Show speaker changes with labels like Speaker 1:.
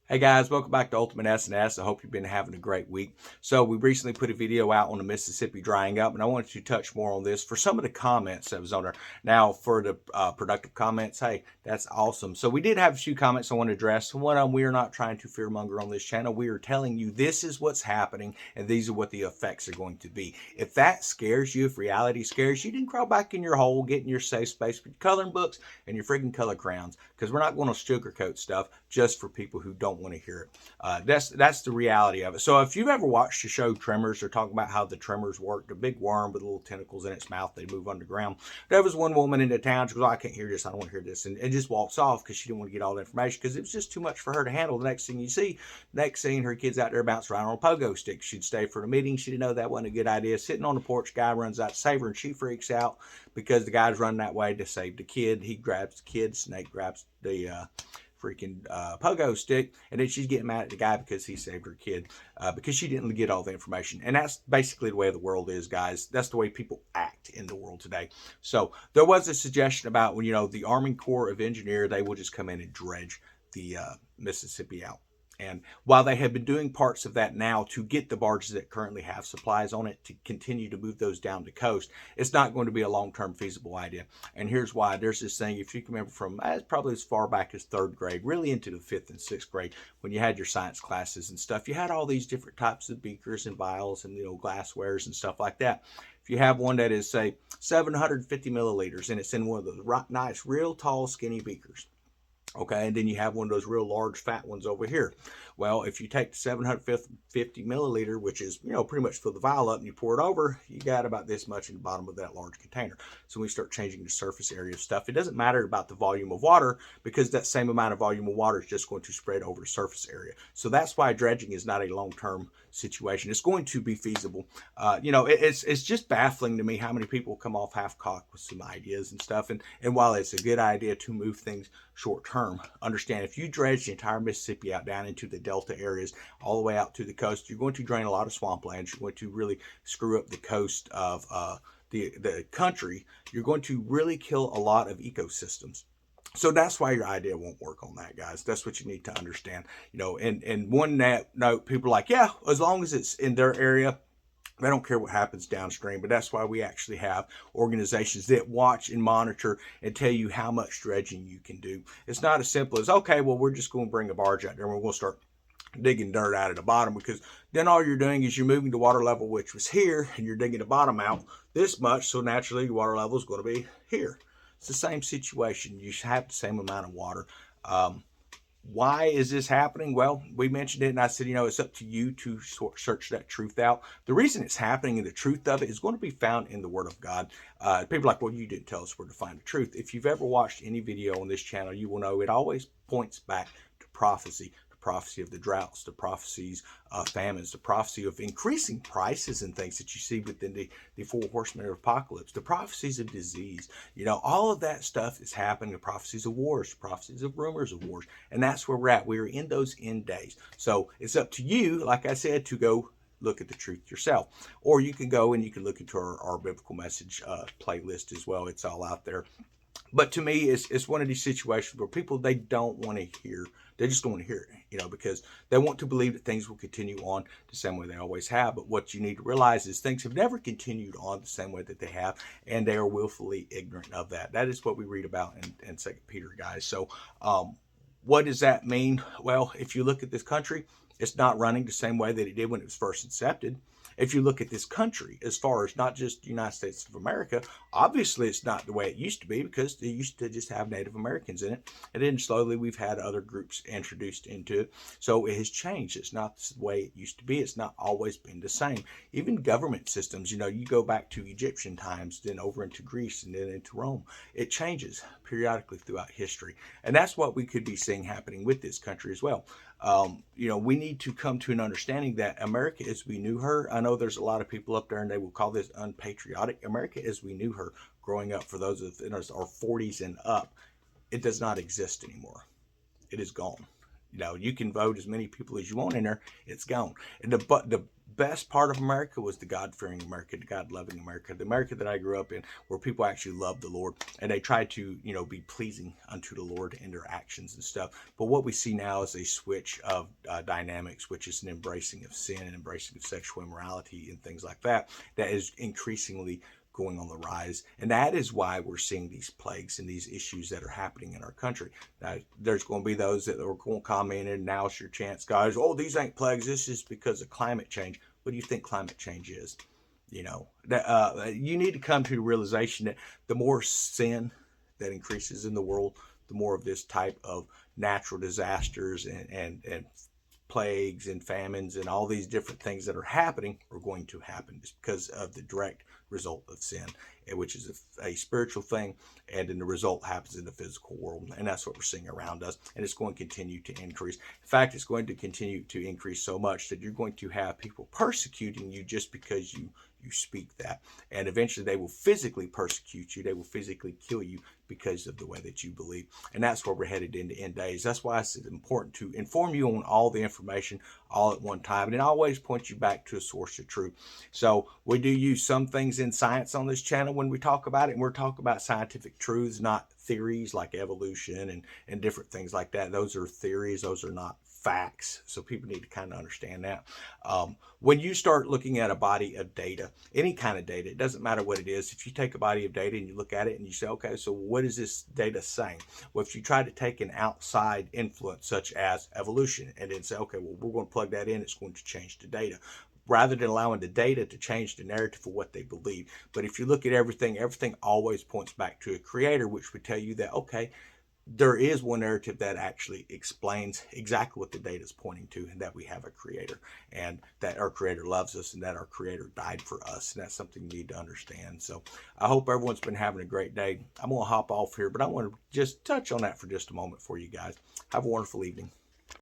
Speaker 1: Hey guys, welcome back to Ultimate S&S. I hope you've been having a great week. So we recently put a video out on the Mississippi drying up, and I wanted to touch more on this for some of the comments that was on there. Now, for the productive comments, hey, that's awesome. So we did have a few comments I want to address. One of them, we are not trying to fearmonger on this channel. We are telling you this is what's happening, and these are what the effects are going to be. If that scares you, if reality scares you, then crawl back in your hole, get in your safe space with your coloring books and your freaking color crayons, because we're not going to sugarcoat stuff just for people who don't want to hear it. That's the reality of it. So if you've ever watched the show Tremors, they're talking about how the Tremors work. The big worm with little tentacles in its mouth, they move underground. There was one woman in the town. She goes, oh, I can't hear this. I don't want to hear this. And just walks off because she didn't want to get all the information because it was just too much for her to handle. The next thing you see, next scene, her kid's out there bouncing around on a pogo stick. She'd stay for the meeting. She didn't know that wasn't a good idea. Sitting on the porch, guy runs out to save her and she freaks out because the guy's running that way to save the kid. He grabs the kid. Snake grabs the freaking pogo stick, and then she's getting mad at the guy because he saved her kid because she didn't get all the information. And that's basically the way the world is, guys. That's the way people act in the world today. So there was a suggestion about when, the Army Corps of Engineers, they will just come in and dredge the Mississippi out. And while they have been doing parts of that now to get the barges that currently have supplies on it to continue to move those down the coast, it's not going to be a long-term feasible idea. And here's why. There's this thing, if you can remember from probably as far back as third grade, really into the fifth and sixth grade, when you had your science classes and stuff, you had all these different types of beakers and vials and glasswares and stuff like that. If you have one that is, say, 750 milliliters and it's in one of those nice, real tall, skinny beakers, okay, and then you have one of those real large fat ones over here. Well, if you take the 750 milliliter, which is pretty much fill the vial up, and you pour it over, you got about this much in the bottom of that large container. So when we start changing the surface area of stuff, it doesn't matter about the volume of water, because that same amount of volume of water is just going to spread over the surface area. So that's why dredging is not a long-term situation. It's going to be feasible. It's just baffling to me how many people come off half-cocked with some ideas and stuff. And while it's a good idea to move things short term, understand if you dredge the entire Mississippi out down into the delta areas all the way out to the coast, you're going to drain a lot of swamplands. You're going to really screw up the coast of the country. You're going to really kill a lot of ecosystems. So that's why your idea won't work on that, guys. That's what you need to understand. And one note, people are like, yeah, as long as it's in their area, they don't care what happens downstream. But that's why we actually have organizations that watch and monitor and tell you how much dredging you can do. It's not as simple as, okay, well, we're just going to bring a barge out there and we're going to start digging dirt out of the bottom, because then all you're doing is you're moving the water level, which was here, and you're digging the bottom out this much. So naturally, your water level is going to be here. It's the same situation. You have the same amount of water. Why is this happening? Well, we mentioned it, and I said, it's up to you to search that truth out. The reason it's happening and the truth of it is going to be found in the Word of God. People are like, well, you didn't tell us where to find the truth. If you've ever watched any video on this channel, you will know it always points back to prophecy. Prophecy of the droughts, the prophecies of famines, the prophecy of increasing prices and things that you see within the four horsemen of apocalypse, the prophecies of disease. All of that stuff is happening, the prophecies of wars, the prophecies of rumors of wars, and that's where we're at. We're in those end days. So it's up to you, like I said, to go look at the truth yourself. Or you can go and you can look into our biblical message playlist as well. It's all out there. But to me, it's one of these situations where people, they don't want to hear. They just don't want to hear it, because they want to believe that things will continue on the same way they always have. But what you need to realize is things have never continued on the same way that they have, and they are willfully ignorant of that. That is what we read about in 2 Peter, guys. So what does that mean? Well, if you look at this country, it's not running the same way that it did when it was first incepted. If you look at this country, as far as not just the United States of America, obviously it's not the way it used to be, because they used to just have Native Americans in it. And then slowly we've had other groups introduced into it. So it has changed. It's not the way it used to be. It's not always been the same. Even government systems, you go back to Egyptian times, then over into Greece, and then into Rome. It changes periodically throughout history. And that's what we could be seeing happening with this country as well. We need to come to an understanding that America as we knew her, I know there's a lot of people up there and they will call this unpatriotic. America as we knew her growing up, for those of us our 40s and up, it does not exist anymore. It is gone. You can vote as many people as you want in there. It's gone. And the best part of America was the God-fearing America, the God-loving America, the America that I grew up in, where people actually loved the Lord and they tried to, be pleasing unto the Lord in their actions and stuff. But what we see now is a switch of dynamics, which is an embracing of sin and embracing of sexual immorality and things like that, that is increasingly going on the rise. And that is why we're seeing these plagues and these issues that are happening in our country. Now, there's going to be those that are going to comment, and now's your chance, guys. Oh, these ain't plagues. This is because of climate change. What do you think climate change is? You need to come to the realization that the more sin that increases in the world, the more of this type of natural disasters and plagues and famines and all these different things that are happening are going to happen just because of the direct result of sin, which is a spiritual thing, and then the result happens in the physical world, and that's what we're seeing around us, and it's going to continue to increase. In fact, it's going to continue to increase so much that you're going to have people persecuting you just because you speak that, and eventually they will physically persecute you, they will physically kill you because of the way that you believe. And that's where we're headed into end days. That's why it's important to inform you on all the information all at one time, and it always points you back to a source of truth. So we do use some things in science on this channel when we talk about it, and we're talking about scientific truths, not theories like evolution and different things like that. Those are theories, those are not facts. So people need to kind of understand that. When you start looking at a body of data, any kind of data, it doesn't matter what it is. If you take a body of data and you look at it and you say, okay, so what is this data saying? Well, if you try to take an outside influence such as evolution and then say, okay, well, we're going to plug that in, it's going to change the data, rather than allowing the data to change the narrative for what they believe. But if you look at everything always points back to a creator, which would tell you that, okay, there is one narrative that actually explains exactly what the data is pointing to, and that we have a creator, and that our creator loves us, and that our creator died for us. And that's something you need to understand. So I hope everyone's been having a great day. I'm going to hop off here, but I want to just touch on that for just a moment for you guys. Have a wonderful evening.